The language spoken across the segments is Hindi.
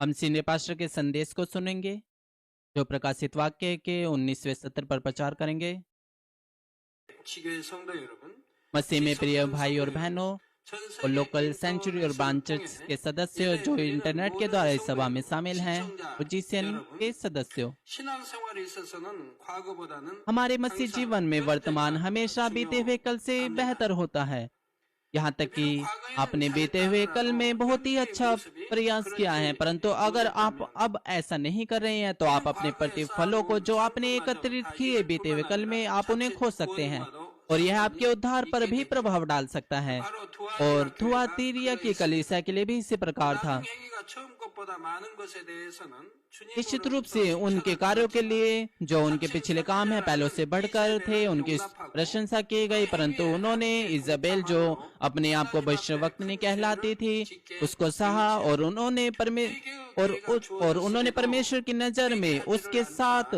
हम सीनियर पास्टर के संदेश को सुनेंगे, जो प्रकाशित वाक्य के 19वें सत्र पर प्रचार करेंगे। 지교회 성도 여러분, मसीह में प्रिय भाई और बहनों और लोकल सेंचुरी और ब्रांच चर्च के सदस्यों जो इंटरनेट के द्वारा इस सभा में शामिल हैं, और GCN के सदस्यों, 신앙생활에 있어서는 과거보다는 हमारे मसीह जीवन में वर्तमान हमेशा बीते हुए कल से बेहतर होता है। यहाँ तक कि आपने बीते हुए कल में बहुत ही अच्छा प्रयास किया है, परंतु अगर आप अब ऐसा नहीं कर रहे हैं तो आप अपने प्रतिफलों को जो आपने एकत्रित किए बीते हुए कल में, आप उन्हें खो सकते हैं, और यह आपके उद्धार पर भी प्रभाव डाल सकता है। और थुआतीरिया की कलीसिया के लिए भी इसी प्रकार था। 처음 것보다 많은 것에 대해서는 निश्चित रूप से उनके कार्यों के लिए जो उनके पिछले काम है पहले से बढ़कर थे, उनकी प्रशंसा की गई, परंतु उन्होंने इजाबेल जो अपने आप को भविष्यवक्तनी कहलाती थी उसको सहा, और उन्होंने परमेश्वर की नजर में उसके साथ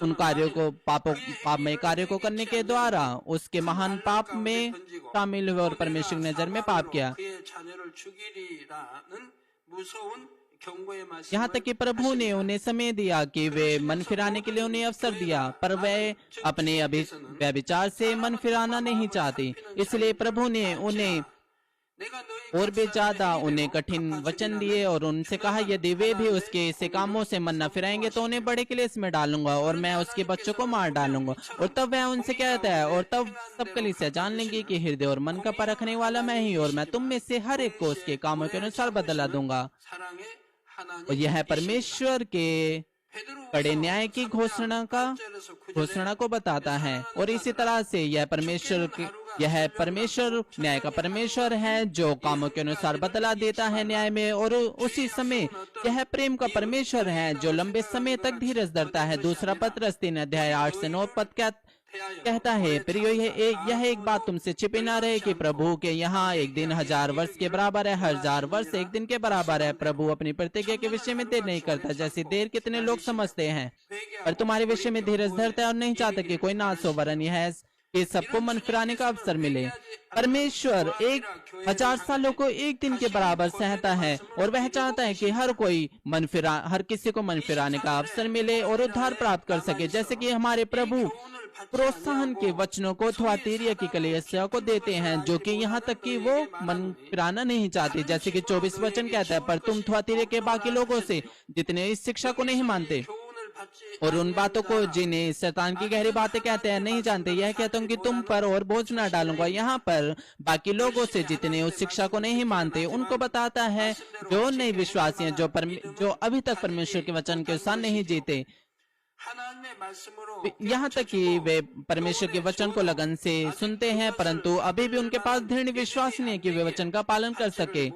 उन कार्यों को पापमय कार्यों को करने के द्वारा उसके महान पाप में शामिल हुए और परमेश्वर की नजर में पाप किया। 그의 자녀를 죽이리라는 무서운 경고의 말씀을 यहाँ तक कि प्रभु ने उन्हें समय दिया कि वे मन फिराने के लिए उन्हें अवसर दिया, पर वे अपने व्यभिचार से मन फिराना नहीं चाहती। इसलिए प्रभु ने उन्हें 내가 너희 और भी ज्यादा उन्हें कठिन वचन दिए और उनसे कहा यदि वे भी उसके ऐसे कामों से मन न फिराएंगे तो उन्हें बड़े क्लेश में डालूंगा और मैं उसके बच्चों को मार डालूंगा। और तब वह उनसे कहता है, और तब सब कलीसिया जान लेंगे कि हृदय और मन का परखने वाला मैं ही, और मैं तुम में से हर एक को उसके कामों के अनुसार बदला दूंगा। 사랑의 하나님 और यह परमेश्वर के कड़े न्याय की घोषणा को बताता है। और इसी तरह से यह परमेश्वर न्याय का परमेश्वर है जो कामों के अनुसार बदला देता है न्याय में, और उसी समय यह प्रेम का परमेश्वर है जो लंबे समय तक धीरज धरता है। दूसरा पत्रस 3:8-9 पद कहता है, प्रियो यह एक बात तुमसे छिपी ना रहे कि प्रभु के यहाँ एक दिन 1000 वर्ष के बराबर है, 1000 वर्ष एक दिन के बराबर है। प्रभु अपनी प्रतिज्ञा के विषय में देर नहीं करता जैसे देर कितने लोग समझते हैं, पर तुम्हारे विषय में धीरज धरता है और नहीं चाहता कि कोई नाश हो, वरन यह है कि सबको मन फिराने का अवसर मिले। परमेश्वर 1000 सालों को एक दिन के बराबर सहता है, और वह चाहता है कि हर किसी को मन फिराने का अवसर मिले और उद्धार प्राप्त कर सके, जैसे कि हमारे प्रभु प्रोत्साहन के वचनों को थुआतीरिया की कलीसिया को देते हैं, जो कि यहाँ तक कि वो मन फिराना नहीं चाहते। जैसे कि 24 वचन कहता है, पर तुम थुआतीरिया के बाकी लोगों से जितने इस शिक्षा को नहीं मानते और उन बातों को जिन्हें शैतान की गहरी बातें कहते हैं नहीं जानते, यह कहता हूँ कि तुम पर और बोझ न डालूंगा। यहाँ पर बाकी लोगों से जितने उस शिक्षा को नहीं मानते उनको बताता है, जो नए विश्वासी हैं, जो अभी तक परमेश्वर के वचन के अनुसार नहीं जीते, 하나님의 말씀으로 यहाँ तक कि वे परमेश्वर के वचन को लगन से सुनते हैं, परंतु अभी भी उनके पास दृढ़ विश्वास नहीं है कि वे वचन का पालन कर सके।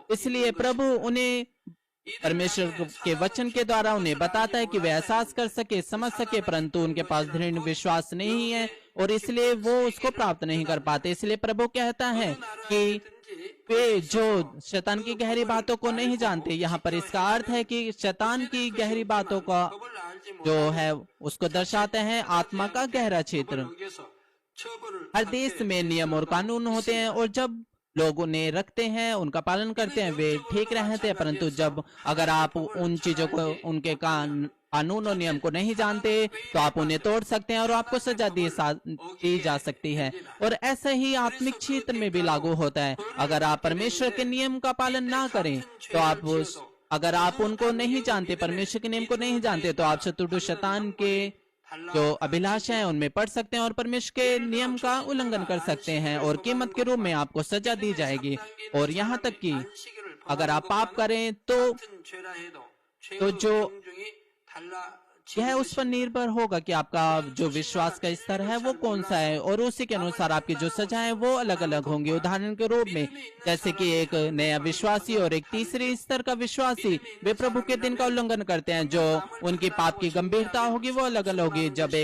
इसलिए प्रभु उन्हें परमेश्वर के वचन के द्वारा उन्हें बताता है कि वे एहसास कर सके, समझ सके, परंतु उनके पास दृढ़ विश्वास नहीं है और इसलिए वो उसको प्राप्त नहीं कर पाते। इसलिए प्रभु कहता है कि वे जो शैतान की गहरी बातों को नहीं जानते, यहाँ पर इसका अर्थ है कि शैतान की गहरी बातों का जो है उसको दर्शाते हैं आत्मा का गहरा क्षेत्र। हर देश में नियम और कानून होते हैं, और जब लोग उन्हें रखते हैं, उनका पालन करते हैं, वे ठीक रहते हैं, परंतु अगर आप उन चीजों को, उनके कानून और नियम को नहीं जानते तो आप उन्हें तोड़ सकते हैं और आपको सजा दी जा सकती है। और ऐसा ही आत्मिक क्षेत्र में भी लागू होता है। अगर आप परमेश्वर के नियम का पालन ना करें तो अगर आप उनको नहीं जानते, परमेश्वर के नियम को नहीं जानते, तो आप शत्रु शैतान के जो अभिलाषा है उनमें पड़ सकते हैं और परमेश्वर के नियम का उल्लंघन कर सकते हैं, और कीमत के रूप में आपको सजा दी जाएगी। और यहाँ तक कि अगर आप पाप करें तो जो यह उस पर निर्भर होगा कि आपका जो विश्वास का स्तर है वो कौन सा है, और उसी के अनुसार आपकी जो सजा है वो अलग अलग होंगी। उदाहरण के रूप में जैसे कि एक नया विश्वासी और एक तीसरे स्तर का विश्वासी, वे प्रभु के दिन का उल्लंघन करते हैं, जो उनकी पाप की गंभीरता होगी वो अलग अलग होगी। जब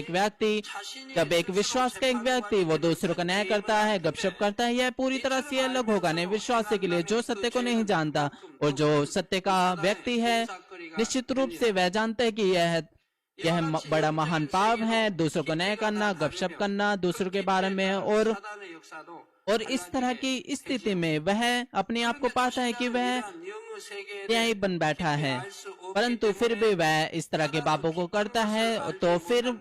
एक विश्वास का एक व्यक्ति वो दूसरों का न्याय करता है, गपशप करता है, यह पूरी तरह से अलग होगा नए विश्वासी के लिए जो सत्य को नहीं जानता। और जो सत्य का व्यक्ति है निश्चित रूप से वह जानता है कि यह बड़ा महान पाप है, दूसरों को न्याय करना, गपशप करना दूसरों के बारे में, और इस तरह की स्थिति में वह अपने आप को पाता है कि वह 영의 세계에 न्यायी बन बैठा है, 알수 없기 परंतु फिर भी वह इस तरह के पापों को करता है तो फिर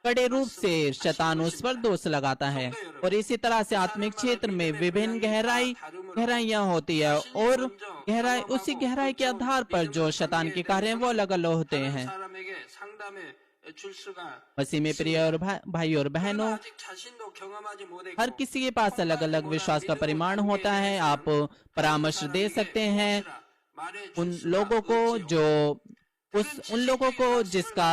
कड़े रूप से शैतान उस पर दोष लगाता है। और इसी तरह से आत्मिक क्षेत्र में विभिन्न गहराइयां होती है और गहराई उसी गहराई के आधार पर जो शैतान के कार्य हैं वो अलग अलग होते हैं। 사람에게 상담해 줄 수가 मसीह में प्रिय और भाई और बहनों, 아직 자신도 경험하지 못했고 हर किसी के पास अलग अलग विश्वास का परिमाण होता है। आप परामर्श दे सकते हैं उन लोगों को जो उन लोगों को जिसका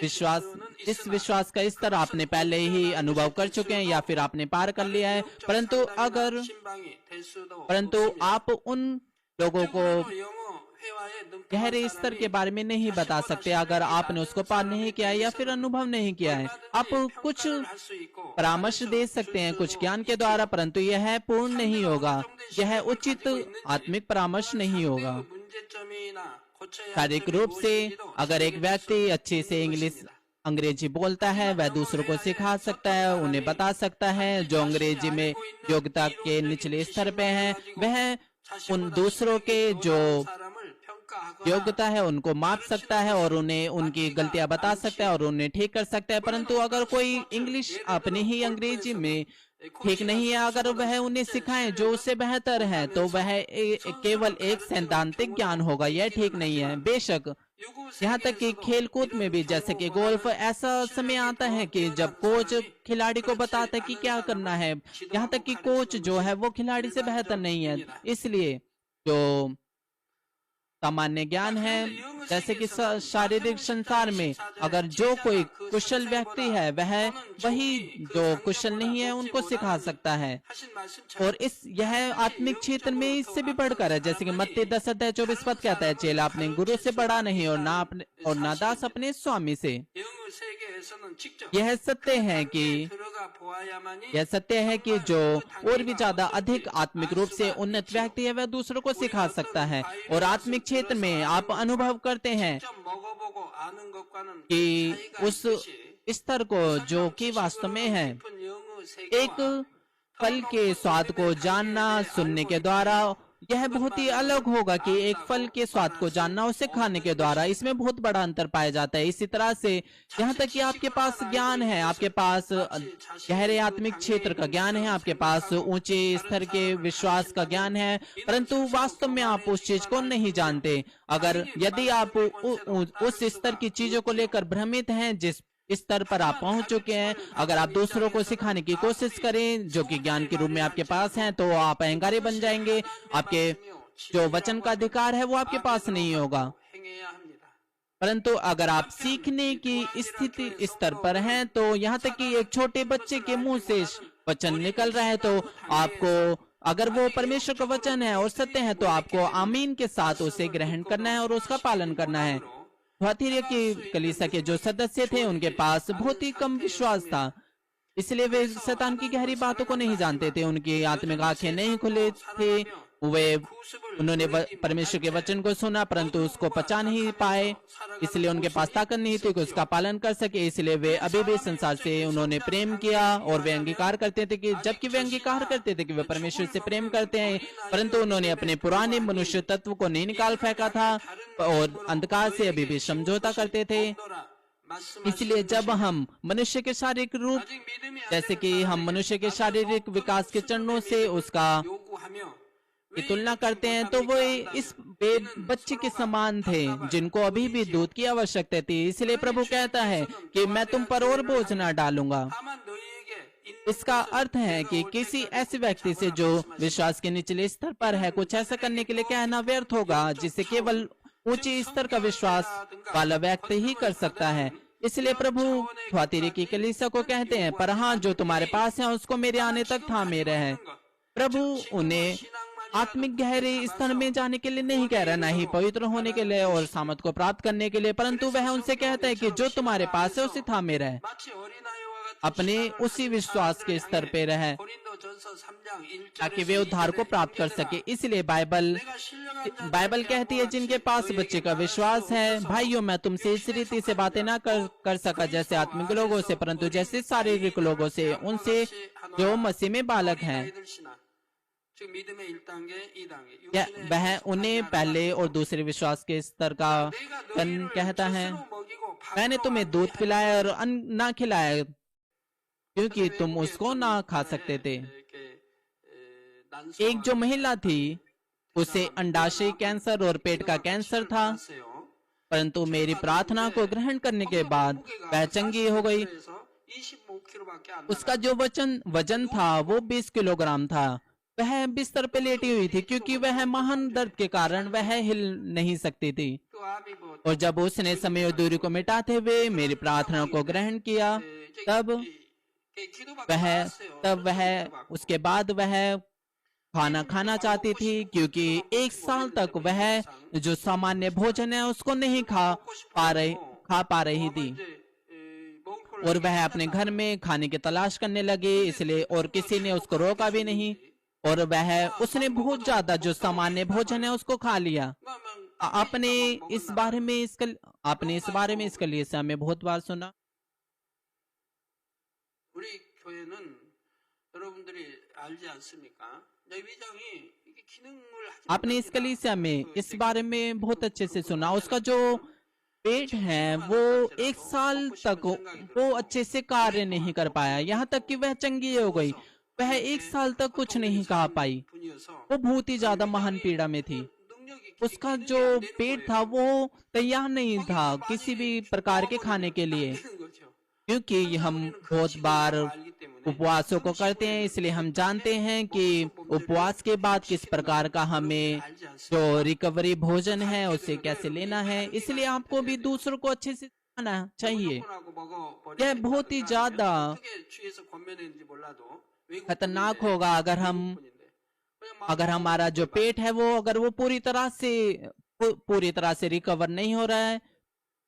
विश्वास जिस विश्वास का स्तर आपने पहले ही अनुभव कर चुके हैं या फिर आपने पार कर लिया है, परंतु आप उन लोगों को गहरे स्तर के बारे में नहीं बता सकते अगर आपने उसको पार नहीं किया है या फिर अनुभव नहीं किया है। आप कुछ परामर्श दे सकते हैं कुछ ज्ञान के द्वारा, परंतु यह पूर्ण नहीं होगा, यह उचित आत्मिक परामर्श नहीं होगा। शारीरिक रूप से अगर एक व्यक्ति अच्छे से अंग्रेजी बोलता है, वह दूसरों को सिखा सकता है, उन्हें बता सकता है। जो अंग्रेजी में योग्यता के निचले स्तर पे हैं, वह उन दूसरों के जो योग्यता है उनको माप सकता है और उन्हें उनकी गलतियां बता सकता है और उन्हें ठीक कर सकता है। परंतु अगर कोई इंग्लिश अपनी ही अंग्रेजी में ठीक नहीं है, अगर वह उन्हें सिखाए जो उससे बेहतर है, तो वह केवल एक सैद्धांतिक ज्ञान होगा, यह ठीक नहीं है। बेशक यहाँ तक कि खेल कूद में भी, जैसे कि गोल्फ, ऐसा समय आता है कि जब कोच खिलाड़ी को बताता है कि क्या करना है, यहाँ तक कि कोच जो है वो खिलाड़ी से बेहतर नहीं है। इसलिए जो सामान्य ज्ञान है, जैसे कि शारीरिक संसार में अगर जो कोई कुशल व्यक्ति है वह वही जो कुशल नहीं है उनको सिखा सकता है। और यह आत्मिक क्षेत्र में इससे भी बढ़कर है, जैसे कि मत्ती 10:24 कहता है, चेला अपने गुरु से बड़ा नहीं और ना दास अपने स्वामी से। यह सत्य है कि जो और भी ज्यादा अधिक आत्मिक रूप से उन्नत व्यक्ति है वह दूसरों को सिखा सकता है। और आत्मिक क्षेत्र में आप अनुभव करते हैं कि उस स्तर को जो कि वास्तव में है, एक फल के स्वाद को जानना सुनने के द्वारा, यह बहुत ही अलग होगा कि एक फल के स्वाद को जानना उसे खाने के द्वारा। इसमें बहुत बड़ा अंतर पाया जाता है। इसी तरह से यहाँ तक कि आपके पास ज्ञान है, आपके पास गहरे आत्मिक क्षेत्र का ज्ञान है, आपके पास ऊंचे स्तर के विश्वास का ज्ञान है, परंतु वास्तव में आप उस चीज को नहीं जानते। अगर यदि आप उस स्तर की चीजों को लेकर भ्रमित हैं जिस स्तर पर आप पहुंच चुके हैं, अगर आप दूसरों को सिखाने की कोशिश करें जो कि ज्ञान के रूप में आपके पास हैं, तो आप अहंकारी बन जाएंगे। आपके जो वचन का अधिकार है वो आपके पास नहीं होगा। परंतु अगर आप सीखने की स्थिति स्तर पर हैं, तो यहाँ तक कि एक छोटे बच्चे के मुंह से वचन निकल रहा है, तो आपको, अगर वो परमेश्वर का वचन है और सत्य है, तो आपको आमीन के साथ उसे ग्रहण करना है और उसका पालन करना है। थुआतीरा की कलीसिया के जो सदस्य थे उनके पास बहुत ही कम विश्वास था, इसलिए वे शैतान की गहरी बातों को नहीं जानते थे। उनकी आत्मिक आंखें नहीं खुले थे। उन्होंने परमेश्वर के वचन को सुना परंतु उसको पचा नहीं पाए, इसलिए उनके पास ताकत नहीं थी कि उसका पालन कर सके। इसलिए वे अभी भी संसार से उन्होंने प्रेम किया और वे अंगीकार करते थे कि जबकि वे अंगीकार करते थे कि वे परमेश्वर से प्रेम करते हैं, परंतु उन्होंने अपने पुराने मनुष्य तत्व को नहीं निकाल फेंका था और अंधकार से अभी भी समझौता करते थे। इसलिए जब हम मनुष्य के शारीरिक रूप, जैसे कि हम मनुष्य के शारीरिक विकास के चरणों से उसका की तुलना करते हैं, तो वो इस बच्चे के समान थे जिनको अभी भी दूध की आवश्यकता थी। इसलिए प्रभु कहता है कि मैं तुम पर और बोझ न डालूंगा। इसका अर्थ है कि किसी ऐसे व्यक्ति से जो विश्वास के निचले स्तर पर है कुछ ऐसा करने के लिए कहना व्यर्थ होगा जिसे केवल ऊंचे स्तर का विश्वास वाला व्यक्ति ही कर सकता है। इसलिए प्रभु थुआतीरा की कलीसिया को कहते हैं, पर हाँ, जो तुम्हारे पास है उसको मेरे आने तक थामे रहे। प्रभु उन्हें आत्मिक गहरे स्तर में जाने के लिए नहीं कह रहा, न ही पवित्र होने के लिए और सामर्थ को प्राप्त करने के लिए, परंतु वह उनसे कहता है कि जो तुम्हारे पास है उसे थामे रहे, अपने उसी विश्वास के स्तर पे रहे ताकि वे उद्धार को प्राप्त कर सके। इसलिए बाइबल कहती है जिनके पास बच्चे का विश्वास है। भाइयों, मैं तुमसे इस रीति से बातें ना कर सका जैसे आत्मिक लोगों से, परंतु जैसे शारीरिक लोगों से, उनसे जो मसीह में बालक हैं। 즉 믿음의 1단계, 2단계. वह उन्हें पहले और दूसरे विश्वास के स्तर का कहता है, मैंने तुम्हें दूध पिलाया और अन्न ना खिलाया क्योंकि तुम उसको ना खा सकते थे। एक जो महिला थी उसे अंडाशय कैंसर और पेट का कैंसर था, परंतु मेरी प्रार्थना को ग्रहण करने के बाद वह चंगी हो गई। उसका जो वजन था वो 20 किलोग्राम था। वह बिस्तर पे लेटी हुई थी क्योंकि वह महान दर्द के कारण वह हिल नहीं सकती थी। और जब उसने समय और दूरी को मिटाते हुए मेरी प्रार्थना को ग्रहण किया, तब वह उसके बाद वह खाना खाना चाहती थी, क्योंकि 1 साल तक वह जो सामान्य भोजन है उसको नहीं खा पा रही थी। और वह अपने घर में खाने की तलाश करने लगी, इसलिए और किसी ने उसको रोका भी नहीं। और उसने बहुत ज्यादा जो सामान्य भोजन है उसको खा लिया। आपने इस बारे में इस कलीसिया में बहुत बार सुना। 우리 교회는 여러분들이 알지 않습니까? 내비장이 이게 기능을 하지 आपने इस कलीसिया में इस बारे में बहुत अच्छे से सुना। उसका जो पेट है वो 1 साल तक वो अच्छे से कार्य नहीं कर पाया, यहाँ तक कि वह चंगी हो गई। वह 1 साल तक कुछ नहीं खा पाई। वो बहुत ही ज्यादा महान पीड़ा में थी। उसका जो पेट था वो तैयार नहीं था किसी भी प्रकार के खाने के लिए, क्योंकि हम बहुत बार उपवासों को करते हैं, इसलिए हम जानते हैं कि उपवास के बाद किस प्रकार का हमें जो रिकवरी भोजन है उसे कैसे लेना है। इसलिए आपको भी दूसरों को अच्छे से खाना चाहिए। यह बहुत ही ज्यादा खतरनाक होगा अगर हमारा जो पेट है वो अगर वो पूरी तरह से रिकवर नहीं हो रहा है,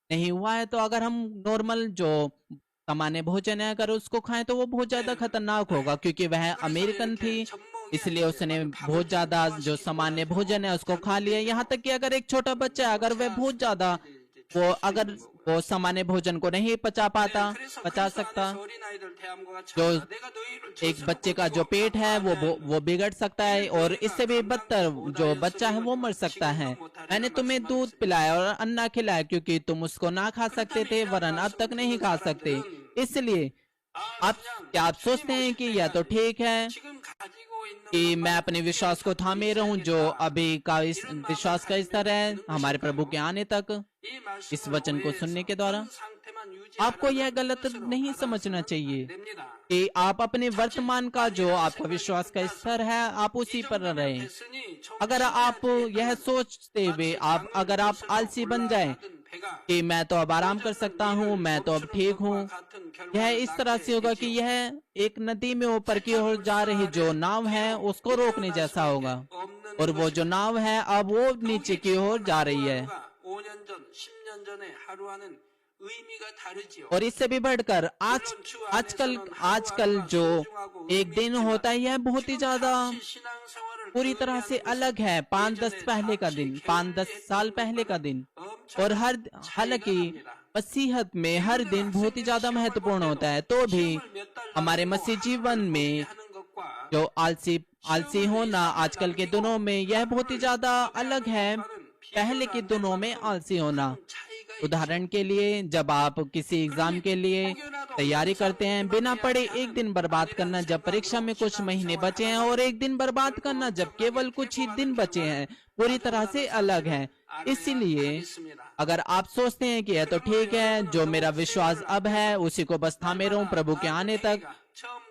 नहीं हुआ है, तो अगर हम नॉर्मल जो सामान्य भोजन है अगर उसको खाएं तो वो बहुत ज्यादा खतरनाक होगा। क्योंकि वह अमेरिकन थी, इसलिए उसने बहुत ज्यादा जो सामान्य भोजन है उसको खा लिया। यहाँ तक कि अगर एक छोटा बच्चा अगर वह बहुत ज्यादा वो सामान्य भोजन को नहीं पचा सकता, जो एक बच्चे का जो पेट है वो बिगड़ सकता है और इससे भी बदतर जो बच्चा है वो मर सकता है। मैंने तुम्हें दूध पिलाया और अन्ना खिलाया क्योंकि तुम उसको ना खा सकते थे, वरन अब तक नहीं खा सकते। इसलिए क्या आप सोचते हैं कि यह तो ठीक है कि मैं अपने विश्वास को थामे रहूं, जो अभी का इस विश्वास का स्तर है हमारे प्रभु के आने तक, इस वचन को सुनने के द्वारा। आपको यह गलत नहीं समझना चाहिए कि आप अपने वर्तमान का जो आपका विश्वास का स्तर है आप उसी पर रहें। अगर आप यह सोचते हुए अगर आप आलसी बन जाएं कि मैं तो अब आराम कर सकता हूँ, मैं तो अब ठीक हूँ, यह इस तरह से होगा कि यह एक नदी में ऊपर की ओर जा रही जो नाव है उसको रोकने जैसा होगा, और वो जो नाव है अब वो नीचे की ओर जा रही है। और इससे भी बढ़कर आजकल जो एक दिन होता है यह बहुत ही ज्यादा पूरी तरह से अलग है। 5-10 साल पहले का दिन। और हालांकि मसीहत में हर दिन बहुत ही ज्यादा महत्वपूर्ण होता है, तो भी हमारे मसीह जीवन में जो आलसी होना आजकल के दिनों में यह बहुत ही ज्यादा अलग है पहले के दिनों में आलसी होना। उदाहरण के लिए, जब आप किसी एग्जाम के लिए तैयारी करते हैं, बिना पढ़े एक दिन बर्बाद करना जब परीक्षा में कुछ महीने बचे हैं, और एक दिन बर्बाद करना जब केवल कुछ ही दिन बचे हैं, पूरी तरह से अलग है। इसलिए अगर आप सोचते हैं कि यह तो ठीक है, जो मेरा विश्वास अब है उसी को बस थामे रहूं प्रभु के आने तक,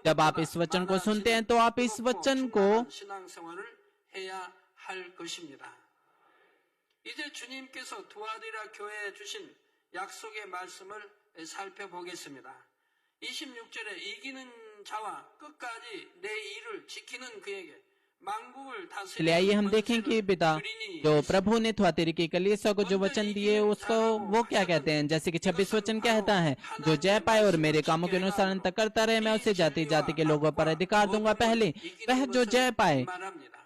जब आप इस वचन को सुनते हैं तो आप इस वचन को 이제 주님께서 두아디라 교회에 주신 약속의 말씀을 살펴보겠습니다. 26절에 이기는 자와 끝까지 내 일을 지키는 그에게 चलिए आइए हम देखें कि पिता जो प्रभु ने थुआतीरा की कलीसिया को जो वचन दिए उसको वो क्या कहते हैं। जैसे कि 26 वचन कहता है, जो जय पाए और मेरे कामों के अनुसार अंत करता रहे, मैं उसे जाति जाति के लोगों पर अधिकार दूंगा। पहले वह जो जय पाए,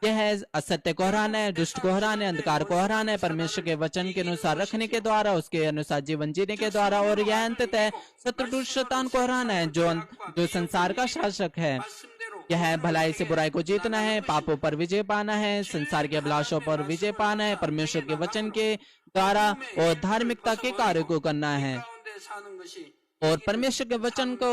यह है असत्य को हराना है, दुष्ट को हराना है, अंधकार को हराना है, परमेश्वर के वचन के अनुसार रखने के द्वारा, उसके अनुसार जीवन जीने के द्वारा, और यह अंततः शत्रु शैतान को हराना है जो संसार का शासक है। यह भलाई से बुराई को जीतना है, पापों पर विजय पाना है, संसार के अभिलाषों पर विजय पाना है, परमेश्वर के वचन के द्वारा और धार्मिकता के कार्य को करना है 가운데 사는 것이 और परमेश्वर के वचन को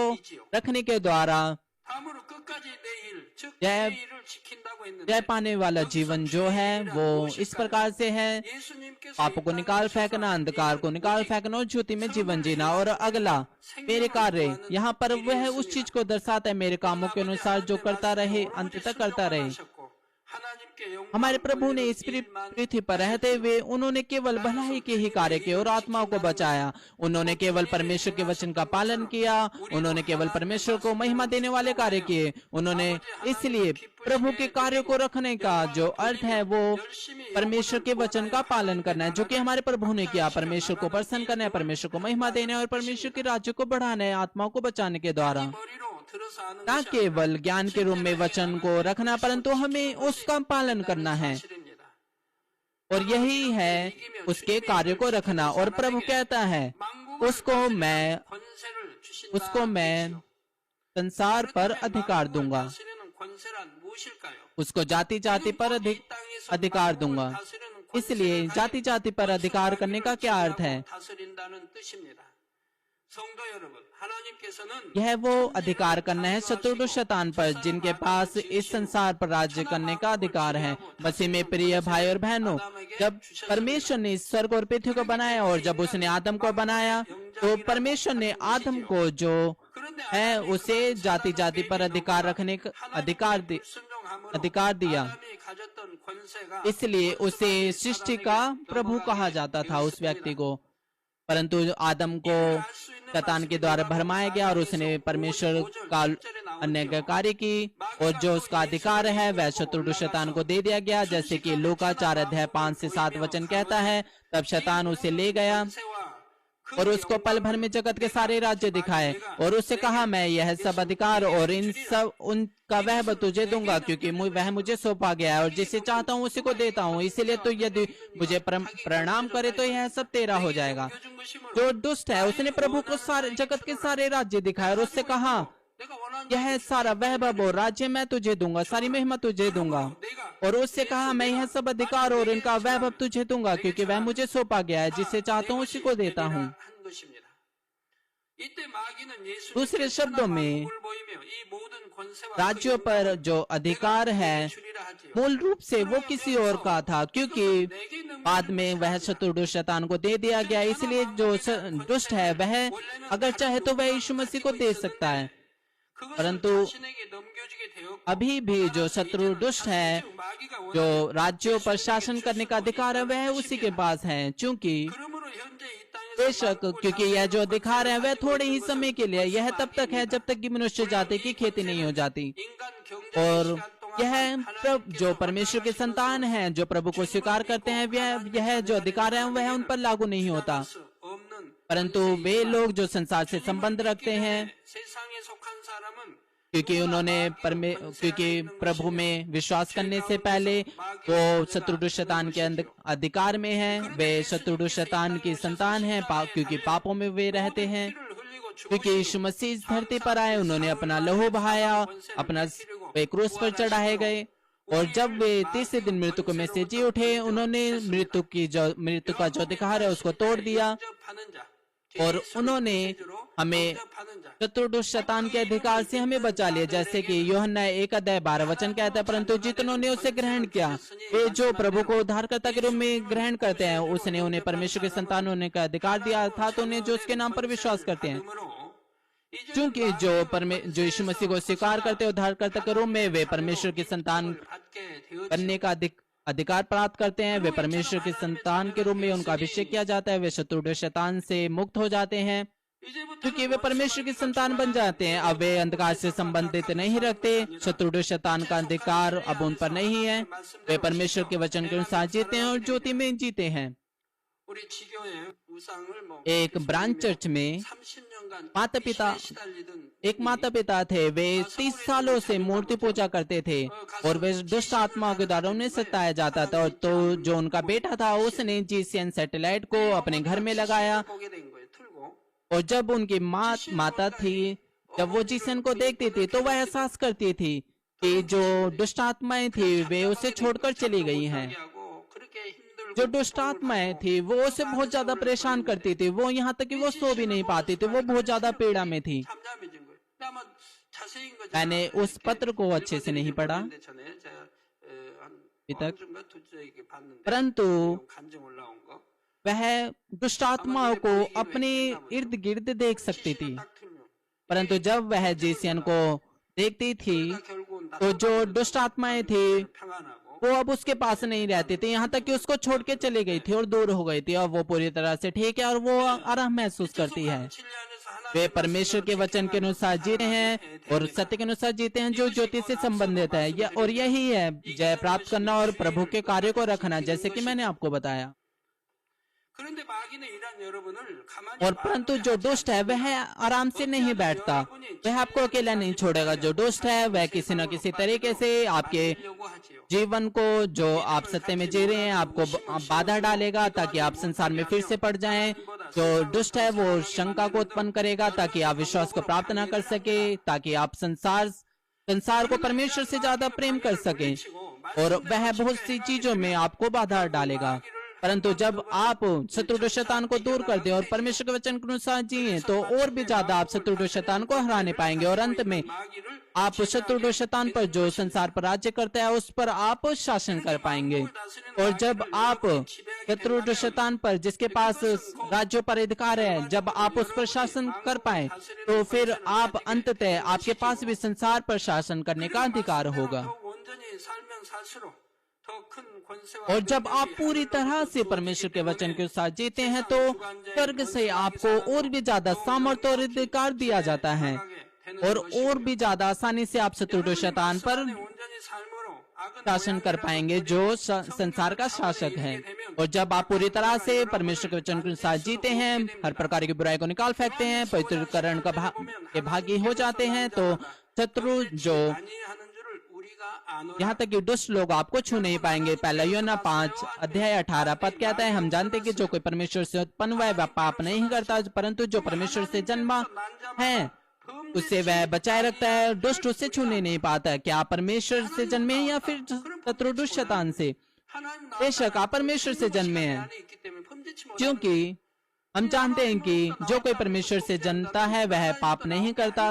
रखने के द्वारा 다음으로 끝까지 내 일, 즉 जय 내 일을 지킨다고 했는데 जय पाने वाला जीवन जो है वो इस प्रकार से है, 예수님께서 पापों को निकाल फेंकना, अंधकार को निकाल फेंकना और ज्योति में जीवन जीना। और अगला मेरे कार्य, यहाँ पर वह उस चीज को दर्शाता है, मेरे कामों के अनुसार जो करता रहे अंत तक करता रहे। हमारे प्रभु ने इस पृथ्वी पर रहते हुए उन्होंने केवल भलाई के ही कार्य किए और आत्माओं को बचाया। उन्होंने केवल परमेश्वर के वचन का पालन किया, उन्होंने केवल परमेश्वर को महिमा देने वाले कार्य किए। उन्होंने इसलिए प्रभु के कार्य को रखने का जो अर्थ है वो परमेश्वर के वचन का पालन करना है, जो कि हमारे प्रभु ने किया। परमेश्वर को प्रसन्न करना है, परमेश्वर को महिमा देना है और परमेश्वर के राज्य को बढ़ाना है आत्माओं को बचाने के द्वारा। न केवल ज्ञान के रूप में वचन को रखना, परंतु हमें उसका पालन करना है और यही है उसके कार्य को रखना। और प्रभु कहता है उसको मैं संसार पर अधिकार दूंगा, उसको जाति जाति पर अधिकार दूंगा। इसलिए जाति जाति पर अधिकार करने का क्या अर्थ है? यह वो अधिकार करना है शत्रु शैतान पर, जिनके पास इस संसार पर राज्य करने का अधिकार है। मसीह में प्रिय भाई और बहनों, जब परमेश्वर ने स्वर्ग और पृथ्वी को बनाया और जब उसने आदम को बनाया, तो परमेश्वर ने आदम को जो है उसे जाति जाति पर अधिकार रखने का अधिकार दिया। इसलिए उसे सृष्टि का प्रभु कहा जाता था उस व्यक्ति को। परंतु आदम को शैतान के द्वारा भरमाया गया और उसने परमेश्वर का अन्य कार्य की और जो उसका अधिकार है वह शत्रु शैतान को दे दिया गया। जैसे कि लूका 4:5 से 7 वचन कहता है, तब शैतान उसे ले गया और उसको पल भर में जगत के सारे राज्य दिखाए और उससे कहा, मैं यह सब अधिकार और इन सब उनका वह तुझे दूंगा, क्योंकि वह मुझे सौंपा गया है और जिसे चाहता हूँ उसी को देता हूँ। इसलिए तो यदि मुझे प्रणाम करे तो यह सब तेरा हो जाएगा। जो दुष्ट है उसने प्रभु को सारे जगत के सारे राज्य दिखाए और उससे कहा, यह सारा वैभव और राज्य मैं तुझे दूंगा, सारी महिमा तुझे दूंगा। और उससे कहा, मैं यह सब अधिकार और इनका वैभव तुझे दूंगा, क्योंकि वह मुझे सौंपा गया है, जिसे चाहता हूँ उसी को देता हूँ। दूसरे शब्दों में राज्यों पर जो अधिकार है मूल रूप से वो किसी और का था, क्योंकि बाद में वह शत्रु शैतान को दे दिया गया। इसलिए जो दुष्ट है वह अगर चाहे तो वह यीशु मसीह को दे सकता है, परंतु अभी भी जो शत्रु दुष्ट है, जो राज्यों पर शासन करने का अधिकार है, वह उसी के पास है। क्योंकि बेशक क्योंकि यह जो अधिकार है वह थोड़े ही समय के लिए, यह तब तक है जब तक कि मनुष्य जाति की खेती नहीं हो जाती। और यह जो परमेश्वर के संतान हैं, जो प्रभु को स्वीकार करते हैं, यह जो अधिकार है वह उन पर लागू नहीं होता। परंतु वे लोग जो संसार से संबंध रखते हैं, क्योंकि प्रभु में विश्वास करने से पहले वो शत्रु शैतान के अधिकार में है, वे शत्रु शैतान की संतान हैं, क्योंकि पापों में वे रहते हैं। क्योंकि यीशु मसीह इस धरती पर आए, उन्होंने अपना लहू बहाया, अपना वे क्रूस पर चढ़ाए गए और जब वे तीसरे दिन मृतकों में से जी उठे, उन्होंने मृत्यु का जो अधिकार है उसको तोड़ दिया और उन्होंने हमें शत्रु शैतान के अधिकार से हमें बचा लिया। जैसे कि यूहन्ना 1:12 वचन कहता है, परंतु जितनों ने उसे ग्रहण किया, वे जो प्रभु को उद्धारकर्ता के रूप में ग्रहण करते हैं, उसने उन्हें परमेश्वर के संतान होने का अधिकार दिया था, तो उन्हें जो उसके नाम पर विश्वास करते हैं। क्योंकि जो यीशु मसीह को स्वीकार करते हैं उद्धारकर्ता के रूप में, वे परमेश्वर के संतान बनने का अधिकार प्राप्त करते हैं। वे परमेश्वर के संतान के रूप में उनका अभिषेक किया जाता है, वे शत्रु शैतान से मुक्त हो जाते हैं, क्योंकि वे परमेश्वर के संतान बन जाते हैं। अब वे अंधकार से संबंधित नहीं रखते, शत्रु शैतान का अधिकार अब उन पर नहीं है। वे परमेश्वर के वचन के अनुसार जीते हैं और ज्योति में जीते हैं। एक ब्रांच चर्च में एक माता पिता थे, वे 30 सालों से मूर्ति पूजा करते थे और वे दुष्ट आत्माओं के द्वारा उन्हें सताया जाता था। तो जो उनका बेटा था उसने GCN सैटेलाइट को अपने घर में लगाया और जब उनकी माता थी, जब वो GCN को देखती थी तो वह एहसास करती थी कि जो दुष्ट आत्माएं थी वे उसे छोड़कर चली गई हैं। जो दुष्ट आत्माएं थी वो उसे बहुत ज्यादा परेशान करती थी, वो यहाँ तक कि वो सो भी नहीं पाती थी, वो बहुत ज्यादा पीड़ा में थी। मैंने उस पत्र को अच्छे से नहीं पढ़ा अभी तक, परंतु वह दुष्ट आत्माओं को अपने इर्द गिर्द देख सकती थी, परंतु जब वह जेसियन को देखती थी तो जो दुष्ट आत्माएं थी वो अब उसके पास नहीं रहती थी, यहाँ तक कि उसको छोड़ के चली गई थी और दूर हो गई थी। और वो पूरी तरह से ठीक है और वो आराम महसूस करती है। वे परमेश्वर के वचन के अनुसार जीते हैं और सत्य के अनुसार जीते हैं जो ज्योति से संबंधित है। और यही है जय प्राप्त करना और प्रभु के कार्य को रखना, जैसे कि मैंने आपको बताया। और परंतु जो दुष्ट है वह आराम से नहीं बैठता, वह आपको अकेला नहीं छोड़ेगा। जो दुष्ट है वह किसी न किसी तरीके से आपके जीवन को, जो आप सत्य में जी रहे हैं, आपको बाधा डालेगा ताकि आप संसार में फिर से पड़ जाएं। जो दुष्ट है वो शंका को उत्पन्न करेगा ताकि आप विश्वास को प्राप्त न कर सके, ताकि आप संसार को परमेश्वर से ज्यादा प्रेम कर सके, और वह बहुत सी चीजों में आपको बाधा डालेगा। परंतु जब आप शत्रु शैतान को दूर कर दे और परमेश्वर के वचन के अनुसार जिए तो और भी ज्यादा आप शत्रु शैतान को हराने पाएंगे, और अंत में आप शत्रु शैतान पर जो संसार पर राज्य करता है उस पर आप शासन कर पाएंगे। और जब आप शत्रु शैतान पर, जिसके पास राज्यों पर अधिकार है, जब आप उस पर शासन कर पाए तो फिर आप अंततः आपके पास भी संसार पर शासन करने का अधिकार होगा। और जब आप पूरी तरह से परमेश्वर के वचन के साथ जीते हैं तो स्वर्ग से आपको और भी ज्यादा सामर्थ्य और अधिकार दिया जाता है, और भी ज्यादा आसानी से आप शत्रु शैतान पर शासन कर पाएंगे जो संसार का शासक है। और जब आप पूरी तरह से परमेश्वर के वचन के साथ जीते हैं, हर प्रकार की बुराई को निकाल फेंकते हैं, पवित्रीकरण के भागी हो जाते हैं, तो शत्रु जो यहाँ तक कि दुष्ट लोग आपको छू नहीं पाएंगे। पहला यूहन्ना 5:18 कहता है, हम जानते हैं कि जो कोई परमेश्वर से उत्पन्न हुआ है वह पाप नहीं करता, परंतु जो परमेश्वर से जन्मा है उसे वह बचाए रखता है, दुष्ट उससे छूने नहीं पाता। क्या आप परमेश्वर से जन्मे हैं या फिर शत्रु दुष्ट शैतान से? बेशक आप परमेश्वर से जन्मे हैं, क्योंकि हम जानते हैं कि जो कोई परमेश्वर से जन्मता है वह पाप नहीं करता।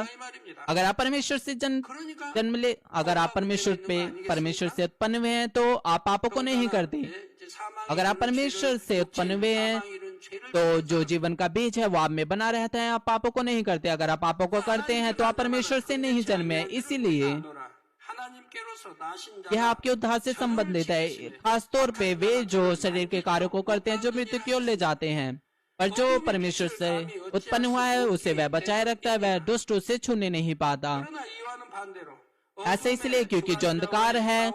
अगर आप परमेश्वर से जन्म ले, अगर आप परमेश्वर से उत्पन्न हुए हैं तो आप पापों को नहीं करते। अगर आप परमेश्वर से उत्पन्न हुए हैं तो जो जीवन का बीज है वो आप में बना रहता है, आप पापों को नहीं करते। अगर आप पापों को करते हैं तो आप परमेश्वर से नहीं जन्मे। इसीलिए यह आपके उद्धार से संबंधित है, खास तौर पे वे जो शरीर के कार्यों को करते हैं, जो मृत्यु की ओर ले जाते हैं। पर जो परमेश्वर से उत्पन्न हुआ है उसे वह बचाए रखता है, वह दुष्ट उसे छूने नहीं पाता। ऐसा इसलिए क्योंकि जो अंधकार है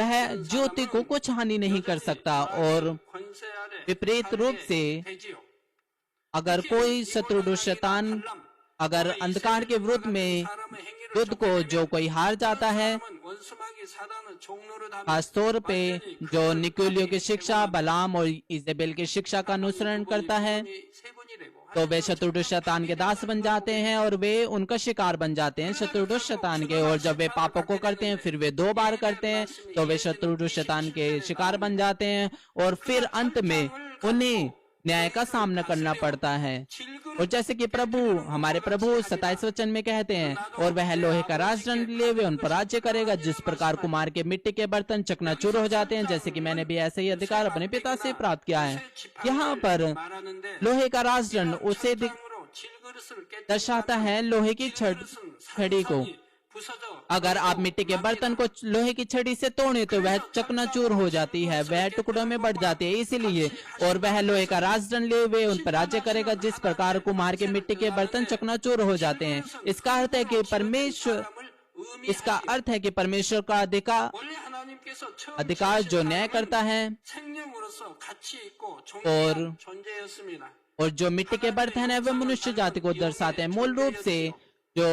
वह ज्योति को कुछ हानि नहीं कर सकता। और विपरीत रूप से अगर कोई शत्रु शैतान अगर अंधकार के विरुद्ध में युद्ध को जो कोई हार जाता है, खास तौर पे जो निकोलियो की शिक्षा, बलाम और इजेबेल की शिक्षा का अनुसरण करता है, तो वे शत्रु शैतान के दास बन जाते हैं और वे उनका शिकार बन जाते हैं शत्रु शैतान के। और जब वे पापों को करते हैं फिर वे 2 बार करते हैं तो वे शत्रु शैतान के शिकार बन जाते हैं, और फिर अंत में उन्हें न्याय का सामना करना पड़ता है। और जैसे कि हमारे प्रभु 27 वचन में कहते हैं, और वह लोहे का राजदंड लिए हुए उन पर राज्य करेगा, जिस प्रकार कुमार के मिट्टी के बर्तन चकनाचूर हो जाते हैं, जैसे कि मैंने भी ऐसे ही अधिकार अपने पिता से प्राप्त किया है। यहाँ पर लोहे का राजदंड उसे दर्शाता है लोहे की छड़ी को। अगर आप मिट्टी के बर्तन को लोहे की छड़ी से तोड़े तो वह चकनाचूर हो जाती है, वह टुकड़ों में बढ़ जाती है। इसलिए और वह लोहे का राजदंड लिए हुए उन पर राज्य करेगा, जिस प्रकार कुम्हार के मिट्टी के बर्तन चकनाचूर हो जाते हैं। इसका अर्थ है कि परमेश्वर का अधिकार जो न्याय करता है, और जो मिट्टी के बर्तन है वह मनुष्य जाति को दर्शाते हैं। मूल रूप से जो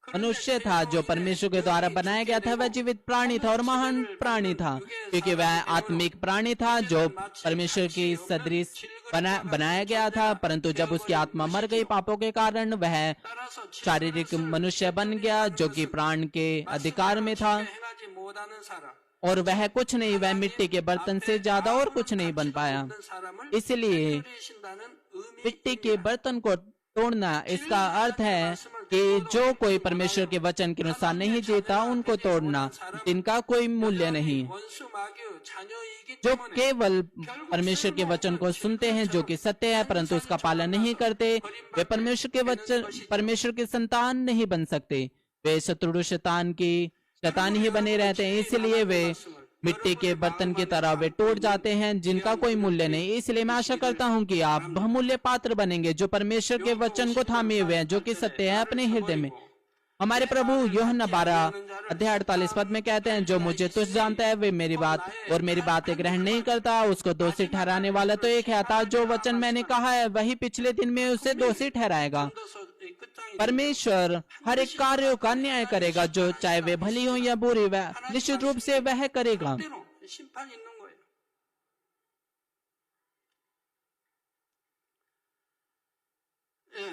मनुष्य था जो परमेश्वर के द्वारा बनाया गया था वह जीवित प्राणी था और महान प्राणी था, क्योंकि वह आत्मिक प्राणी था जो परमेश्वर की सदृश बनाया गया था, परंतु जब उसकी आत्मा मर गई पापों के कारण, वह 따라서 शारीरिक मनुष्य बन गया जो कि प्राण के अधिकार में था, 행하지 못하는 사람, और वह कुछ नहीं, वह मिट्टी के बर्तन से ज्यादा और कुछ नहीं बन पाया। 없는 사람을 इसलिए 해결하신다는 의미. मिट्टी के बर्तन को तोड़ना, इसका अर्थ है कि जो कोई परमेश्वर के वचन के अनुसार नहीं जीता, उनको तोड़ना, जिनका कोई मूल्य नहीं, 원수 마귀의 자녀이기 जो 때문에 केवल परमेश्वर के वचन को सुनते हैं, जो कि सत्य है, परंतु उसका पालन नहीं करते, वे परमेश्वर के संतान नहीं बन सकते। वे शत्रु शैतान ही बने रहते हैं। इसलिए वे मिट्टी के बर्तन की तरह वे टूट जाते हैं, जिनका कोई मूल्य नहीं। इसलिए मैं आशा करता हूं कि आप बहुमूल्य पात्र बनेंगे, जो परमेश्वर के वचन को थामे हुए हैं, जो कि सत्य है, अपने हृदय में। हमारे प्रभु यूहन्ना 12:48 में कहते हैं, जो मुझे तुझ जानता है वे मेरी बात और मेरी बातें ग्रहण नहीं करता, उसको दोषी ठहराने वाला तो एक है, अतः जो वचन मैंने कहा है वही पिछले दिन में उसे दोषी ठहराएगा। परमेश्वर हर एक कार्यों का न्याय करेगा, जो चाहे वे भली हो या बुरी, वह निश्चित रूप से वह करेगा। 대로 심판이 있는 거예요. 예.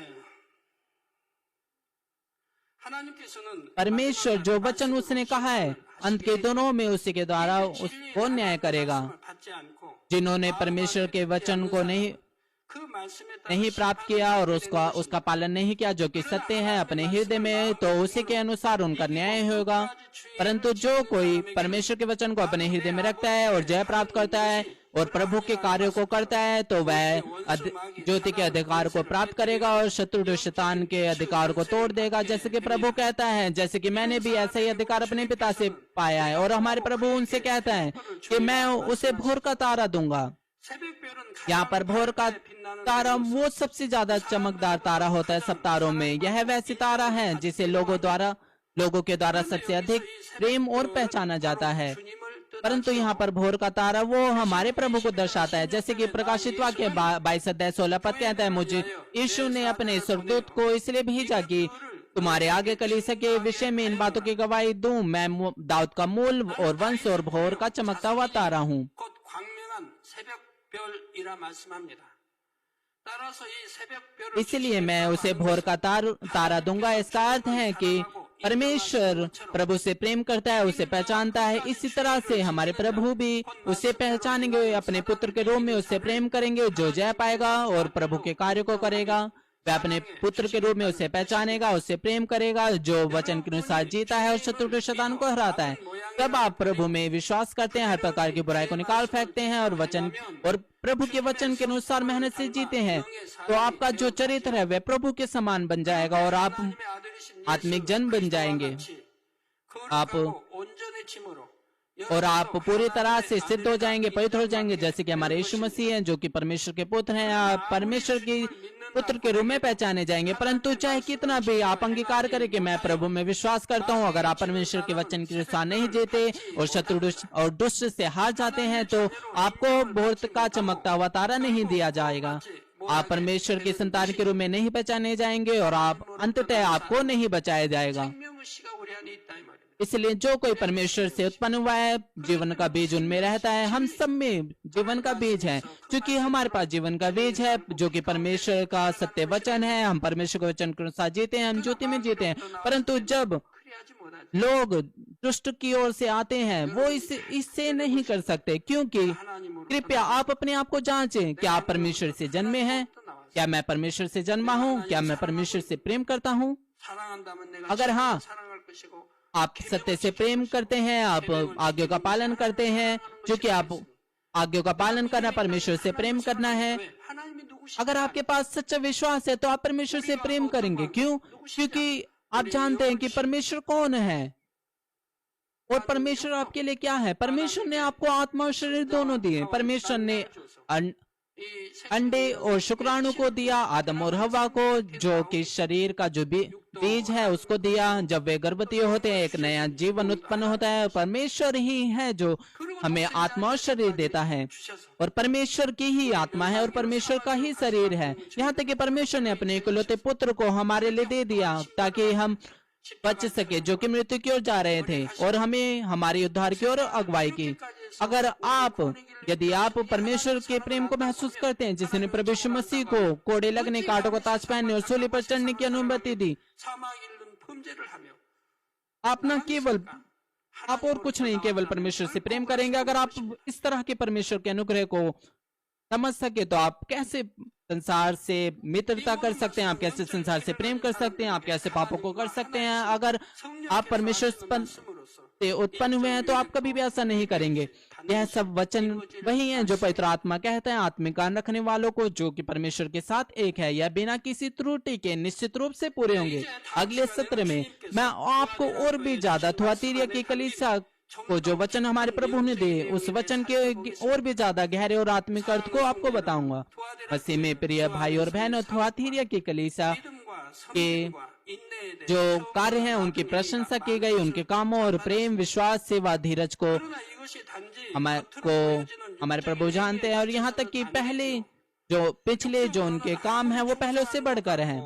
하나님께서는 परमेश्वर जो वचन उसने कहा है, अंत के दिनों में उसी के द्वारा उसको न्याय करेगा। 받지 않고 जिन्होंने परमेश्वर के वचन को 그 말씀에 नहीं प्राप्त किया और उसका पालन नहीं किया, जो कि सत्य है, अपने हृदय में, तो उसी के अनुसार उनका न्याय होगा। परंतु जो कोई परमेश्वर के वचन को अपने हृदय में रखता है और जय प्राप्त करता है और प्रभु के कार्यों को करता है, तो वह ज्योति के अधिकार को प्राप्त करेगा और शत्रु शैतान के अधिकार को तोड़ देगा। जैसे कि प्रभु कहता है, जैसे कि मैंने भी ऐसा ही अधिकार अपने पिता से पाया है, और हमारे प्रभु उनसे कहता है कि मैं उसे भोर का तारा दूंगा। यहाँ पर भोर का तारा वो सबसे ज्यादा चमकदार तारा होता है सब तारों में। यह वह सितारा है जिसे लोगों के द्वारा सबसे अधिक प्रेम और पहचाना जाता है। परंतु यहाँ पर भोर का तारा वो हमारे प्रभु को दर्शाता है। जैसे कि प्रकाशित वाक्य 22:16 कहता है, मुझे यीशु ने अपने स्वर्गदूत को इसलिए भेजा कि तुम्हारे आगे कलीसिया के विषय में इन बातों की गवाही दूं। मैं दाऊद का मूल और वंश और भोर का चमकता हुआ तारा हूँ। इसलिए मैं उसे भोर का तारा दूंगा। इसका अर्थ है कि परमेश्वर प्रभु से प्रेम करता है, उसे पहचानता है। इसी तरह से हमारे प्रभु भी उसे पहचानेंगे, अपने पुत्र के रूप में उससे प्रेम करेंगे। जो जय पाएगा और प्रभु के कार्य को करेगा, वह अपने पुत्र के रूप में उसे पहचानेगा, उससे प्रेम करेगा, जो वचन के अनुसार जीता है और शत्रु शैतान को हराता है। जब आप प्रभु में विश्वास करते हैं, हर प्रकार की बुराई को निकाल फेंकते हैं और प्रभु के वचन के अनुसार मेहनत से जीते हैं, तो आपका जो चरित्र है वह प्रभु के समान बन जाएगा और आप आत्मिक जन बन जाएंगे। आप पूरी तरह से सिद्ध हो जाएंगे, पवित्र हो जाएंगे, जैसे कि हमारे यीशु मसीह हैं, जो कि परमेश्वर के पुत्र हैं। आप परमेश्वर की पुत्र के रूप में पहचाने जाएंगे। परंतु चाहे कितना भी आप अंगीकार करें कि मैं प्रभु में विश्वास करता हूँ, अगर आप परमेश्वर के वचन के अनुसार नहीं जीते और शत्रु और दुष्ट से हार जाते हैं, तो आपको भोर का चमकता हुआ तारा नहीं दिया जाएगा। आप परमेश्वर के संतान के रूप में नहीं पहचाने जाएंगे और आप अंततः आपको नहीं बचाया जाएगा। इसलिए जो कोई परमेश्वर से उत्पन्न हुआ है, जीवन का बीज उनमें रहता है। हम सब में जीवन का बीज है, क्योंकि हमारे पास जीवन का बीज है, जो कि परमेश्वर का सत्य वचन है। हम परमेश्वर के वचन के अनुसार जीते हैं, हम ज्योति में जीते हैं। परंतु जब लोग दुष्ट की ओर से आते हैं, वो इससे नहीं कर सकते, क्योंकि कृपया आप अपने आप को जांचें, क्या आप परमेश्वर से जन्मे हैं? क्या मैं परमेश्वर से जन्मा हूँ? क्या मैं परमेश्वर से प्रेम करता हूँ? अगर हाँ, आप सत्य से प्रेम करते हैं, आप आज्ञा का पालन करते हैं, जो कि आप आज्ञा का पालन करना परमेश्वर से प्रेम करना है। अगर आपके पास सच्चा विश्वास है, तो आप परमेश्वर से प्रेम करेंगे। क्यों? क्योंकि आप जानते हैं कि परमेश्वर कौन है और परमेश्वर आपके लिए क्या है। परमेश्वर ने आपको आत्मा और शरीर दोनों दिए। परमेश्वर ने अंडे और शुक्राणु को दिया, आदम और हवा को, जो कि शरीर का जो बीज है उसको दिया। जब वे गर्भवती होते हैं, एक नया जीवन उत्पन्न होता है। परमेश्वर ही है जो हमें आत्मा और शरीर देता है, और परमेश्वर की ही आत्मा है और परमेश्वर का ही शरीर है। यहाँ तक कि परमेश्वर ने अपने इकलौते पुत्र को हमारे लिए दे दिया, ताकि हम बच सके, जो कि मृत्यु की ओर जा रहे थे, और हमें हमारी उद्धार की ओर अगुवाई की। अगर आप यदि आप परमेश्वर के प्रेम को महसूस करते हैं, जिसने प्रभु यीशु मसीह को कोड़े लगने, कांटों का ताज पहनने और सूली पर चढ़ने की अनुमति दी, 사망 잃는 범죄를 하며 आप न केवल आप और कुछ नहीं, केवल परमेश्वर से प्रेम करेंगे। अगर आप इस तरह के परमेश्वर के अनुग्रह को समझ सके तो आप कैसे संसार से मित्रता कर सकते हैं, आप कैसे संसार से प्रेम कर सकते हैं, आप कैसे पापों को कर सकते हैं। अगर आप परमेश्वर से उत्पन्न हुए हैं तो आप कभी भी ऐसा नहीं करेंगे। यह सब वचन वही हैं जो पवित्र आत्मा कहता है आत्मिक कान रखने वालों को, जो कि परमेश्वर के साथ एक है, यह बिना किसी त्रुटि के निश्चित रूप से पूरे होंगे। अगले सत्र में मैं आपको और भी ज्यादा थुआतीरा की कलीसिया को जो वचन हमारे प्रभु ने दिए, उस वचन के और भी ज्यादा गहरे और आत्मिक अर्थ को आपको बताऊंगा। मसीह में प्रिय भाई और बहनों, थुआतीरा की कलीसिया के जो कार्य हैं उनकी प्रशंसा की गई, उनके कामों और प्रेम, विश्वास, सेवा, धीरज को हमारे प्रभु जानते हैं। और यहाँ तक कि पिछले जो उनके काम हैं वो पहले से बढ़कर हैं,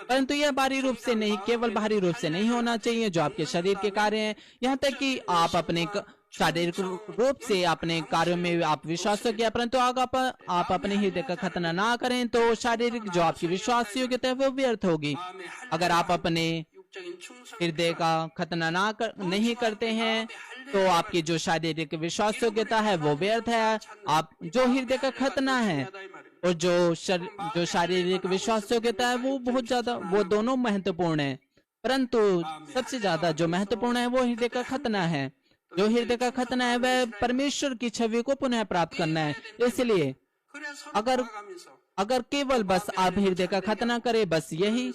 परंतु यह बाहरी रूप से नहीं, केवल बाहरी रूप से नहीं होना चाहिए जो आपके शरीर के कार्य हैं। यहाँ तक कि आप अपने शारीरिक रूप से अपने कार्यों में आप विश्वास हो गया, परंतु आप अपने हृदय का खतना ना करें तो शारीरिक जो आपकी विश्वास योग्यता है वो व्यर्थ होगी। अगर आप अपने हृदय का खतना नहीं करते हैं तो आपकी जो शारीरिक विश्वास योग्यता है वो व्यर्थ है। आप जो हृदय का खतना है और जो शारीरिक विश्वास योग्यता है वो बहुत ज्यादा, वो दोनों महत्वपूर्ण है, परंतु सबसे ज्यादा जो महत्वपूर्ण है वो हृदय का खतना है। जो हृदय का खतना है वह परमेश्वर की छवि को पुनः प्राप्त करना है। इसलिए अगर केवल बस आप हृदय का खतना करें, बस यही,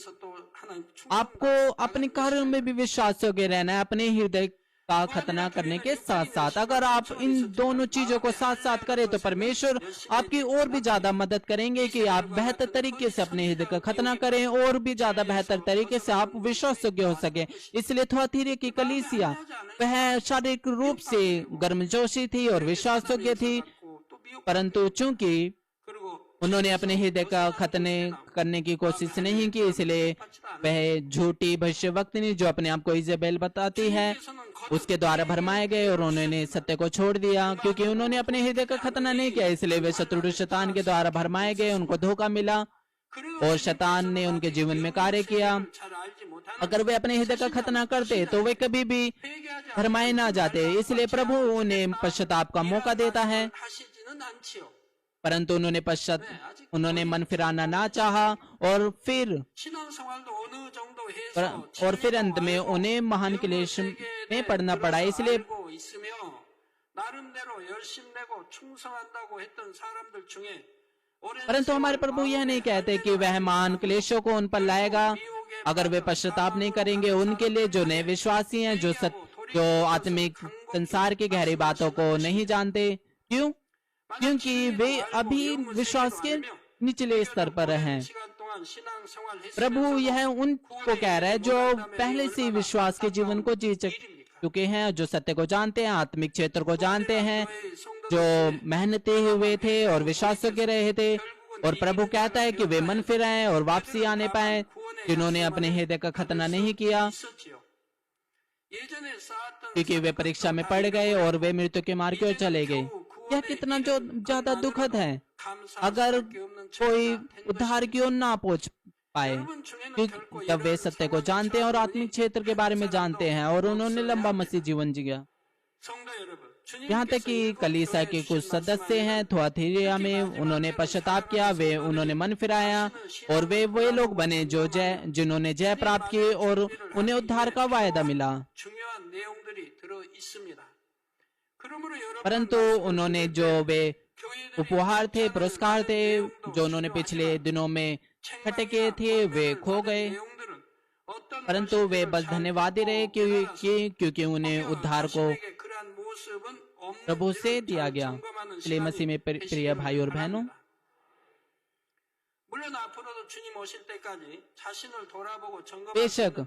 आपको अपने कार्यों में भी विश्वास योग्य रहना है अपने हृदय का खतना करने के साथ साथ। अगर आप इन दोनों चीजों को साथ साथ करें तो परमेश्वर आपकी और भी ज्यादा मदद करेंगे कि आप बेहतर तरीके से अपने हृदय का खतना करें और भी ज्यादा बेहतर तरीके से आप विश्वास योग्य हो सके। इसलिए थुआतीरा की कलीसिया वह शारीरिक रूप से गर्मजोशी थी और विश्वास योग्य थी, परंतु चूंकि उन्होंने अपने हृदय का खतने करने की कोशिश नहीं की, इसलिए वह झूठी भविष्यवक्तिनी जो अपने आप को इजेबेल बताती है उसके द्वारा भरमाए गए और उन्होंने सत्य को छोड़ दिया। क्योंकि उन्होंने अपने हृदय का खतना नहीं किया, इसलिए वे शत्रु शैतान के द्वारा भरमाए गए, उनको धोखा मिला और शैतान ने उनके जीवन में कार्य किया। अगर वे अपने हृदय का खतना करते तो वे कभी भी भरमाए ना जाते। इसलिए प्रभु उन्हें पश्चाताप का मौका देता है, परंतु उन्होंने मन फिराना ना चाहा और फिर अंत में उन्हें महान क्लेश में पड़ना पड़ा। इसलिए परंतु हमारे प्रभु यह नहीं कहते कि वह महान क्लेशों को उन पर लाएगा अगर वे पश्चाताप नहीं करेंगे। उनके लिए जो नए विश्वासी हैं, जो आत्मिक संसार की गहरी बातों को नहीं जानते, क्योंकि वे अभी विश्वास के निचले स्तर पर हैं। प्रभु यह उनको कह रहा है जो पहले से विश्वास के जीवन को जी चुके हैं, जो सत्य को जानते हैं, आत्मिक क्षेत्र को जानते हैं, जो मेहनती हुए थे और विश्वास के रहे थे। और प्रभु कहता है कि वे मन फिराएं और वापसी आने पाए, जिन्होंने अपने हृदय का खतना नहीं किया, क्योंकि वे परीक्षा में पड़ गए और वे मृत्यु के मार्ग की ओर चले गए। यह कितना जो ज्यादा दुखद है अगर कोई उद्धार की ओर ना पहुंच पाए, क्योंकि जब वे सत्य को जानते हैं और आत्मिक क्षेत्र के बारे में जानते हैं और उन्होंने लंबा मसीह जीवन जिया। यहाँ तक कि कलीसिया के कुछ सदस्य हैं थुआतीरा में, उन्होंने पश्चाताप किया, उन्होंने मन फिराया और वे लोग बने जिन्होंने जय प्राप्त की और उन्हें उद्धार का वायदा मिला। परंतु उन्होंने जो वे उपहार थे, पुरस्कार थे, जो उन्होंने पिछले दिनों में इकट्ठे किए थे, वे खो गए। परंतु वे बस धन्यवादी रहे क्योंकि उन्हें उद्धार को प्रभु से दिया गया। इसलिए मसीह में प्रिय भाई और बहनों, बेशक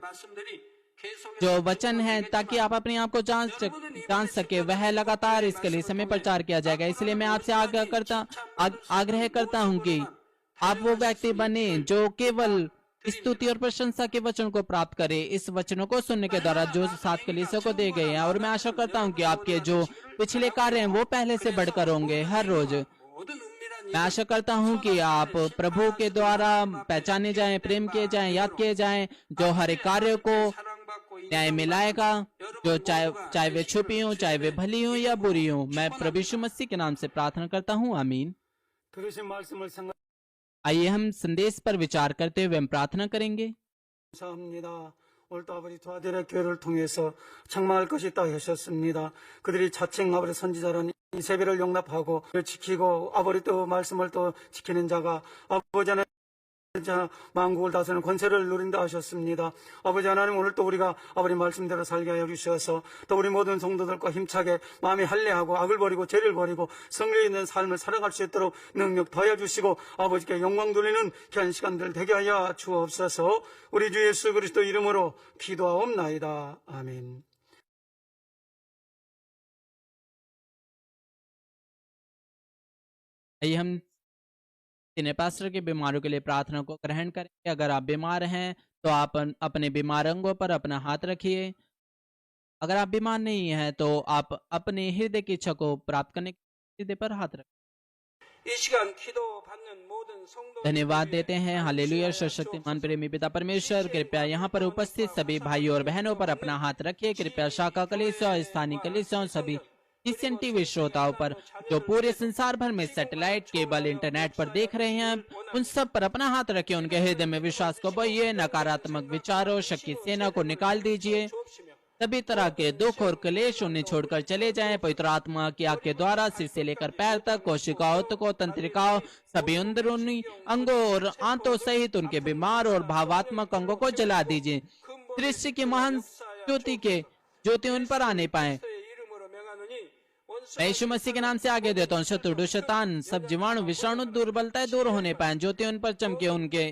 जो वचन है ताकि आप अपने आप को जान सके, वह लगातार इसके लिए समय प्रचार किया जाएगा। इसलिए मैं आपसे आग्रह करता हूं कि आप वो व्यक्ति बने जो केवल स्तुति और प्रशंसा के वचन को प्राप्त करे। इस वचनों को सुनने के द्वारा जो 7 कलीसियों को दे गए हैं, और मैं आशा करता हूँ कि आपके जो पिछले कार्य हैं वो पहले से बढ़कर होंगे हर रोज। 모든 은밀한 मैं आशा करता हूँ कि आप प्रभु के द्वारा पहचाने जाएं, प्रेम किए जाएं, याद किए जाएं, जो हर एक कार्य को 사랑받고 न्याय मिलाएगा, जो चाहे वे छुपी हो, चाहे वे भली हो या बुरी हो। मैं प्रभु यीशु मसीह के नाम से प्रार्थना करता हूँ, आमीन। 들으신 말씀을 आइए हम संदेश पर विचार करते हुए हम प्रार्थना करेंगे। 감사합니다. 오늘도 아버지 두 아들의 교회를 통해서 책망할 것이 있다 하셨습니다. 그들이 자칭 아버지 선지자라는 이 세배를 용납하고 그를 지키고 아버지 또 말씀을 또 지키는 자가 아버지 하나님 만국을 다스리는 권세를 누린다 하셨습니다. 아버지 하나님 오늘 또 우리가 아버지 말씀대로 살게 하여 주셔서 또 우리 모든 성도들과 힘차게 마음이 할례하고 악을 버리고 죄를 버리고 성령 있는 삶을 살아갈 수 있도록 능력 더해 주시고 아버지께 영광 돌리는 귀한 시간들 되게 하여 주옵소서. 우리 주 예수 그리스도 이름으로 기도하옵나이다. 아멘. आइए हम सीनियर पास्टर के बीमारों के लिए प्रार्थना को ग्रहण करेंगे। अगर आप बीमार हैं तो आप अपने बीमार अंगों पर अपना हाथ रखिए। अगर आप बीमार नहीं हैं तो आप अपने हृदय की इच्छा को प्राप्त करने के हृदय पर हाथ रखें। 이 시간 기도받는 모든 성도 धन्यवाद देते हैं। हालेलुया। सर्वशक्तिमान प्रेमी पिता परमेश्वर, कृपया यहाँ पर उपस्थित सभी भाइयों और बहनों पर अपना हाथ रखिए। कृपया शाखा कलीसिया, स्थानीय कलीसिया, सभी क्रिश्चियन टीवी श्रोताओं पर जो पूरे संसार भर में सैटेलाइट, केबल, इंटरनेट पर देख रहे हैं, उन सब पर अपना हाथ रखिए। उनके हृदय में विश्वास को बोइए, नकारात्मक विचारों, शक की सेना को निकाल दीजिए। सभी तरह के दुख और क्लेश उन्हें छोड़कर चले जाएं। पवित्र आत्मा की आग के द्वारा सिर से लेकर पैर तक, कोशिकाओं तक, तंत्रिकाओं, सभी अंदरूनी अंगों और आंतों सहित उनके बीमार और भावात्मक अंगों को जला दीजिए। दृश्य की महान ज्योति उन पर आने पाए। 이름으로 명하노니 मैं यीशु मसीह के नाम से आगे देता हूँ। शत्रु, शैतान, सब जीवाणु, विषाणु, दुर्बलताएं दूर होने पाए। ज्योति उन पर चमके। उनके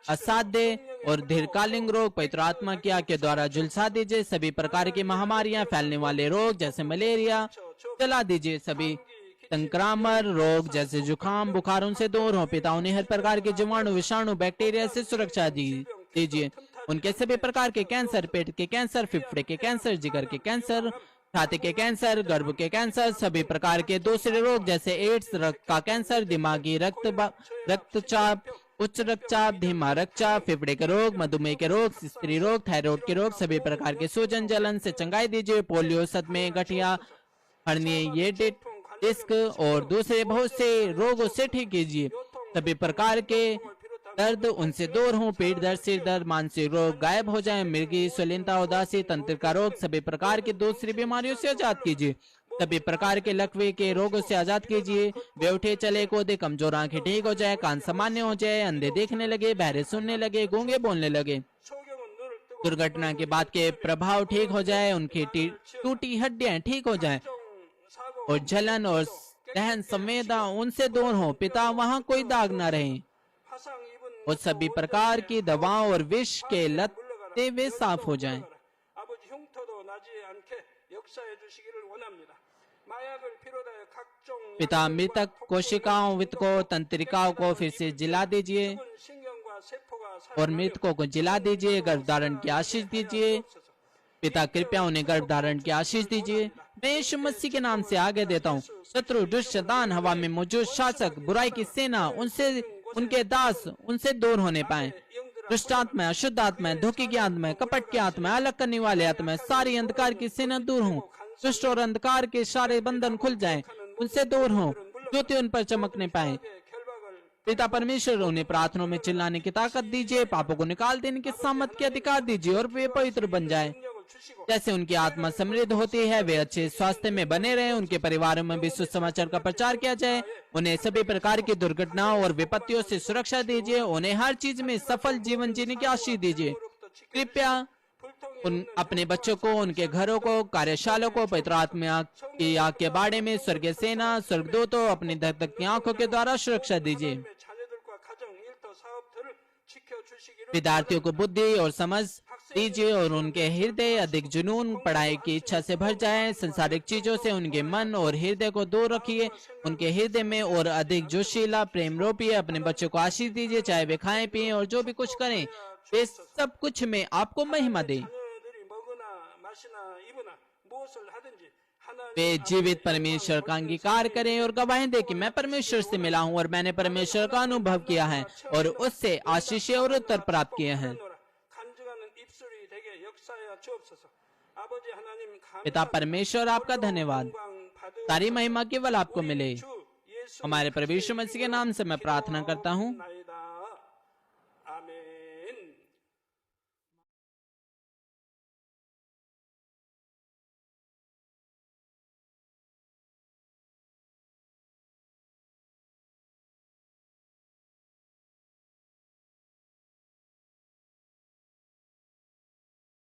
असाध्य और दीर्घकालीन रोग पवित्र आत्मा की आग के द्वारा झुलसा दीजिए। सभी प्रकार की महामारियां, फैलने वाले रोग जैसे मलेरिया जला दीजिए। सभी संक्रामक रोग जैसे जुकाम, बुखार उनसे दूर हो। पिता उन्हें हर प्रकार के जीवाणु, विषाणु, बैक्टीरिया से सुरक्षा दीजिए। उनके सभी प्रकार के कैंसर, पेट के कैंसर, फेफड़े के कैंसर, जिगर के कैंसर, छाती के कैंसर, गर्भ के कैंसर, सभी प्रकार के दूसरे रोग जैसे एड्स, रक्त का कैंसर, दिमागी रक्तचाप, उच्च रक्तचाप, धीमा रक्तचाप, फेफड़े के रोग, मधुमेह के रोग, स्त्री रोग, थायराइड के रोग, सभी प्रकार के सूजन, जलन से चंगाई दीजिए। पोलियो, सदमे, गठिया, हर्निएटेड डिस्क और दूसरे बहुत से रोगों से ठीक कीजिए। सभी प्रकार के दर्द उनसे दूर हो। पेट दर्द, सिर दर्द, मानसिक रोग गायब हो जाए। मिर्गी, स्वलीनता, उदासी, तंत्र का रोग, सभी प्रकार की दूसरी बीमारियों से आजाद कीजिए। सभी प्रकार के लकवे के रोगों से आजाद कीजिए। वे उठे चले कूदे, कमजोर आंखें ठीक हो जाए, कान सामान्य हो जाए, अंधे देखने लगे, बहरे सुनने लगे, गूंगे बोलने लगे। दुर्घटना के बाद के प्रभाव ठीक हो जाए। उनकी टूटी हड्डियां ठीक हो जाए और जलन और दहन संवेदना उनसे दूर हो। पिता वहाँ कोई दाग न रहे और सभी प्रकार की दवाओं और विष के लत से वे साफ हो जाएं। 아버지 흉터도 나지 않게 역사해 주시기를 원합니다. 마약을 비롯하여 각종 पिता मृतक कोशिकाओं, वितकों, तंत्रिकाओं को फिर से जिला दीजिए 신경과 세포가 और मृतकों को जिला दीजिए। गर्भधारण की आशीष दीजिए। पिता कृपया उन्हें गर्भधारण की आशीष दीजिए। मैं यीशु मसीह के नाम से आगे देता हूँ। शत्रु, दुष्ट, शैतान, हवा में मौजूद शासक, बुराई की सेना, उनसे उनके दास उनसे दूर होने पाए। दुष्ट आत्मा, अशुद्ध आत्मा, धोखे की आत्मा, कपट की आत्मा, अलग करने वाले आत्मा, सारी अंधकार की सेना दूर हो। दुष्ट और अंधकार के सारे बंधन खुल जाएं, उनसे दूर हो। ज्योति उन पर चमकने पाए। पिता परमेश्वर उन्हें प्रार्थनाओं में चिल्लाने की ताकत दीजिए, पापों को निकाल देने के सामर्थ के अधिकार दीजिए और वे पवित्र बन जाए। जैसे उनकी आत्मा समृद्ध होती है, वे अच्छे स्वास्थ्य में बने रहे। उनके परिवारों में भी सुसमाचार का प्रचार किया जाए। उन्हें सभी प्रकार की दुर्घटनाओं और विपत्तियों से सुरक्षा दीजिए। उन्हें हर चीज में सफल जीवन जीने की आशीष दीजिए। कृपया उन अपने बच्चों को, उनके घरों को, कार्यशालाओं को पवित्र आत्मा की आग के बाड़े में स्वर्गीय सेना, स्वर्गदूतों, अपनी धक की आंखों के द्वारा सुरक्षा दीजिए। विद्यार्थियों को बुद्धि और समझ दीजिए और उनके हृदय अधिक जुनून, पढ़ाई की इच्छा से भर जाए। संसारिक चीजों से उनके मन और हृदय को दूर रखिए। उनके हृदय में और अधिक जोशीला प्रेम रोपिए। अपने बच्चों को आशीष दीजिए, चाहे वे खाएं पिएं और जो भी कुछ करें, वे 주옵소서. सब कुछ में आपको महिमा दे। 자녀들이 먹으나 마시나 입으나 무엇을 하든지 वे 하나님 जीवित परमेश्वर का अंगीकार करें और गवाही दे कि मैं परमेश्वर से मिला हूँ और मैंने परमेश्वर का अनुभव किया है और उससे आशीष और उत्तर प्राप्त किए हैं। 간증하는 입술이 되게 역사하여 주옵소서. 아버지 하나님 पिता परमेश्वर आपका धन्यवाद, सारी महिमा केवल आपको मिले। हमारे प्रभु यीशु मसीह के नाम से मैं प्रार्थना करता हूँ,